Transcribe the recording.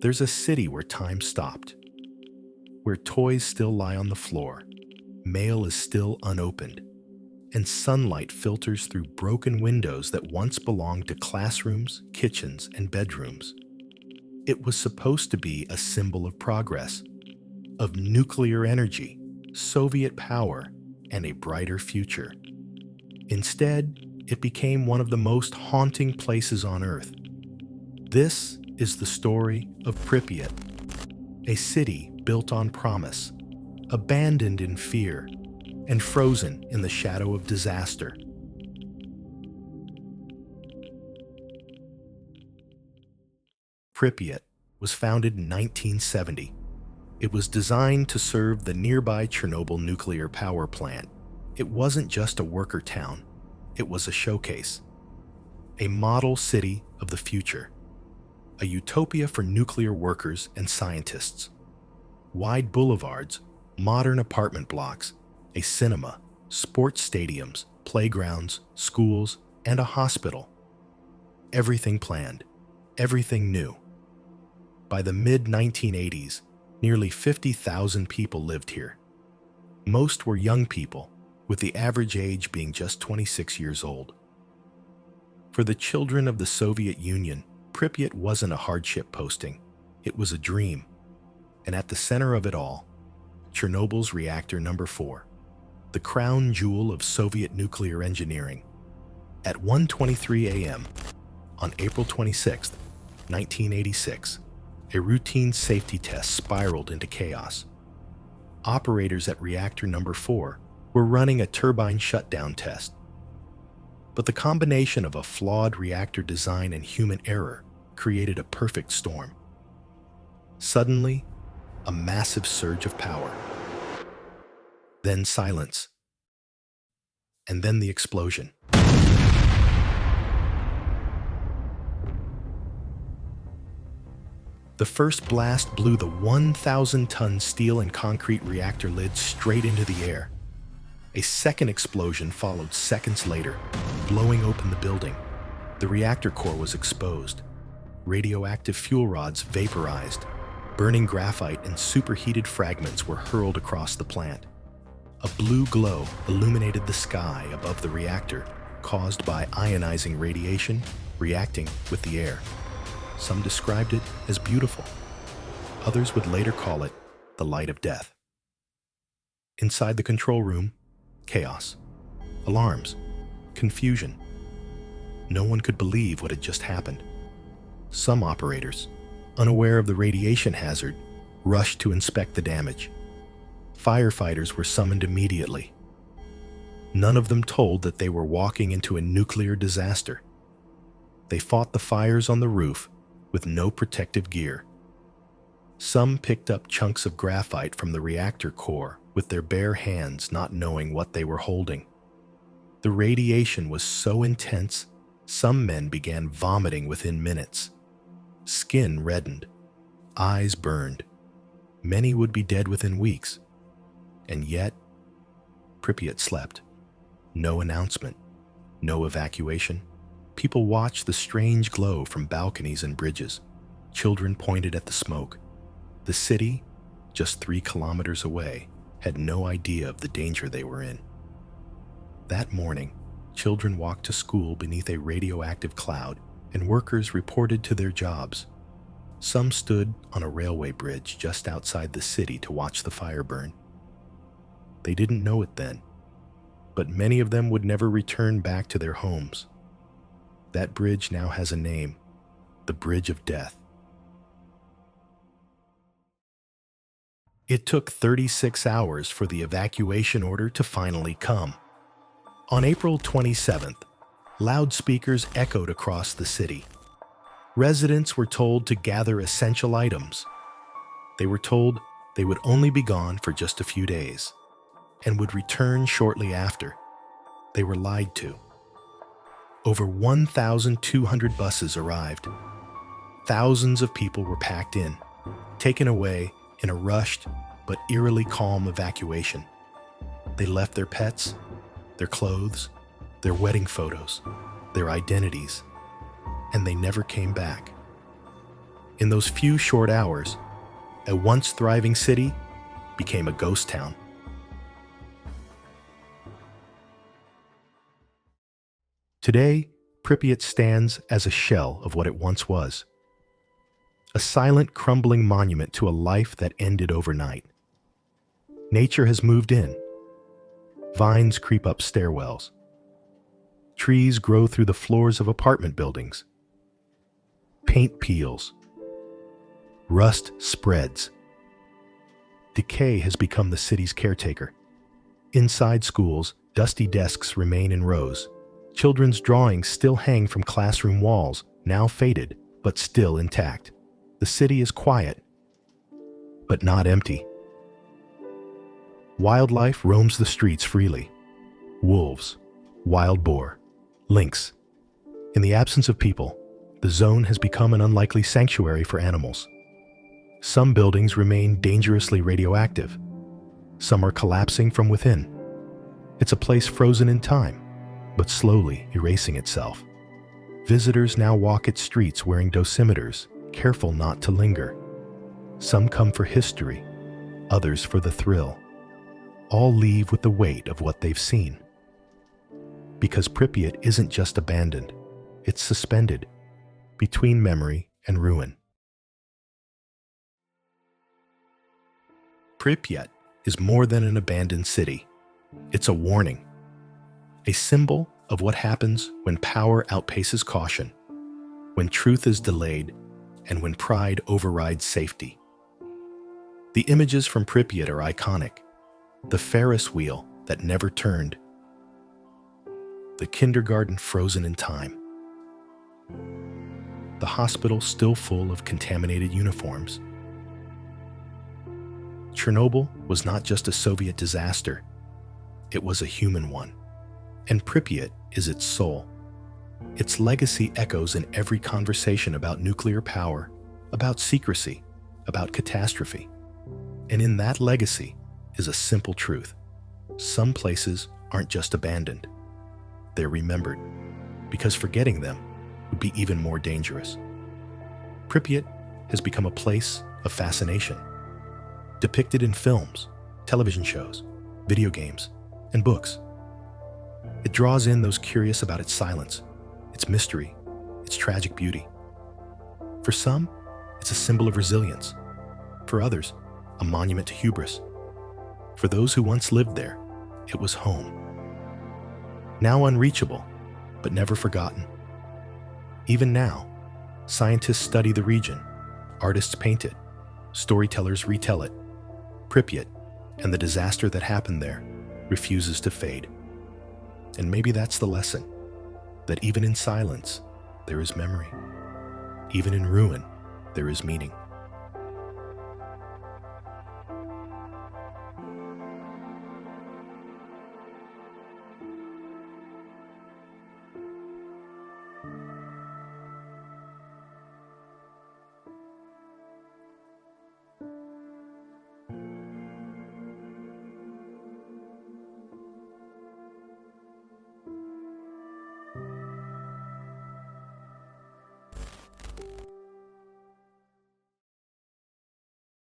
There's a city where time stopped, where toys still lie on the floor, mail is still unopened, and sunlight filters through broken windows that once belonged to classrooms, kitchens, and bedrooms. It was supposed to be a symbol of progress, of nuclear energy, Soviet power, and a brighter future. Instead, it became one of the most haunting places on Earth. This is the story of Pripyat, a city built on promise, abandoned in fear, and frozen in the shadow of disaster. Pripyat was founded in 1970. It was designed to serve the nearby Chernobyl nuclear power plant. It wasn't just a worker town, it was a showcase, a model city of the future, a utopia for nuclear workers and scientists. Wide boulevards, modern apartment blocks, a cinema, sports stadiums, playgrounds, schools, and a hospital. Everything planned, everything new. By the mid-1980s, nearly 50,000 people lived here. Most were young people, with the average age being just 26 years old. For the children of the Soviet Union, Pripyat wasn't a hardship posting, it was a dream. And at the center of it all, Chernobyl's reactor number 4, the crown jewel of Soviet nuclear engineering. At 1:23 a.m. on April 26, 1986, a routine safety test spiraled into chaos. Operators at reactor number 4 were running a turbine shutdown test. But the combination of a flawed reactor design and human error created a perfect storm. Suddenly, a massive surge of power. Then silence. And then the explosion. The first blast blew the 1,000-ton steel and concrete reactor lid straight into the air. A second explosion followed seconds later, blowing open the building. The reactor core was exposed. Radioactive fuel rods vaporized. Burning graphite and superheated fragments were hurled across the plant. A blue glow illuminated the sky above the reactor, caused by ionizing radiation reacting with the air. Some described it as beautiful. Others would later call it the light of death. Inside the control room, chaos, alarms, confusion. No one could believe what had just happened. Some operators, unaware of the radiation hazard, rushed to inspect the damage. Firefighters were summoned immediately. None of them told that they were walking into a nuclear disaster. They fought the fires on the roof with no protective gear. Some picked up chunks of graphite from the reactor core with their bare hands, not knowing what they were holding. The radiation was so intense, some men began vomiting within minutes. Skin reddened, eyes burned. Many would be dead within weeks. And yet, Pripyat slept. No announcement, no evacuation. People watched the strange glow from balconies and bridges. Children pointed at the smoke. The city, just 3 kilometers away, had no idea of the danger they were in. That morning, children walked to school beneath a radioactive cloud, and workers reported to their jobs. Some stood on a railway bridge just outside the city to watch the fire burn. They didn't know it then, but many of them would never return back to their homes. That bridge now has a name, the Bridge of Death. It took 36 hours for the evacuation order to finally come. On April 27th, loudspeakers echoed across the city. Residents were told to gather essential items. They were told they would only be gone for just a few days and would return shortly after. They were lied to. Over 1,200 buses arrived. Thousands of people were packed in, taken away in a rushed but eerily calm evacuation. They left their pets, their clothes, their wedding photos, their identities, and they never came back. In those few short hours, a once thriving city became a ghost town. Today, Pripyat stands as a shell of what it once was. A silent, crumbling monument to a life that ended overnight. Nature has moved in. Vines creep up stairwells. Trees grow through the floors of apartment buildings. Paint peels. Rust spreads. Decay has become the city's caretaker. Inside schools, dusty desks remain in rows. Children's drawings still hang from classroom walls, now faded, but still intact. The city is quiet, but not empty. Wildlife roams the streets freely. Wolves, wild boar, lynx. In the absence of people, the zone has become an unlikely sanctuary for animals. Some buildings remain dangerously radioactive. Some are collapsing from within. It's a place frozen in time, but slowly erasing itself. Visitors now walk its streets wearing dosimeters, careful not to linger. Some come for history, others for the thrill. All leave with the weight of what they've seen. Because Pripyat isn't just abandoned, it's suspended between memory and ruin. Pripyat is more than an abandoned city. It's a warning. A symbol of what happens when power outpaces caution, when truth is delayed, and when pride overrides safety. The images from Pripyat are iconic. The Ferris wheel that never turned. The kindergarten frozen in time. The hospital still full of contaminated uniforms. Chernobyl was not just a Soviet disaster, it was a human one. And Pripyat is its soul. Its legacy echoes in every conversation about nuclear power, about secrecy, about catastrophe. And in that legacy is a simple truth. Some places aren't just abandoned. They're remembered, because forgetting them would be even more dangerous. Pripyat has become a place of fascination, depicted in films, television shows, video games, and books. It draws in those curious about its silence, its mystery, its tragic beauty. For some, it's a symbol of resilience. For others, a monument to hubris. For those who once lived there, it was home. Now unreachable, but never forgotten. Even now, scientists study the region, artists paint it, storytellers retell it. Pripyat, and the disaster that happened there, refuses to fade. And maybe that's the lesson, that even in silence, there is memory. Even in ruin, there is meaning.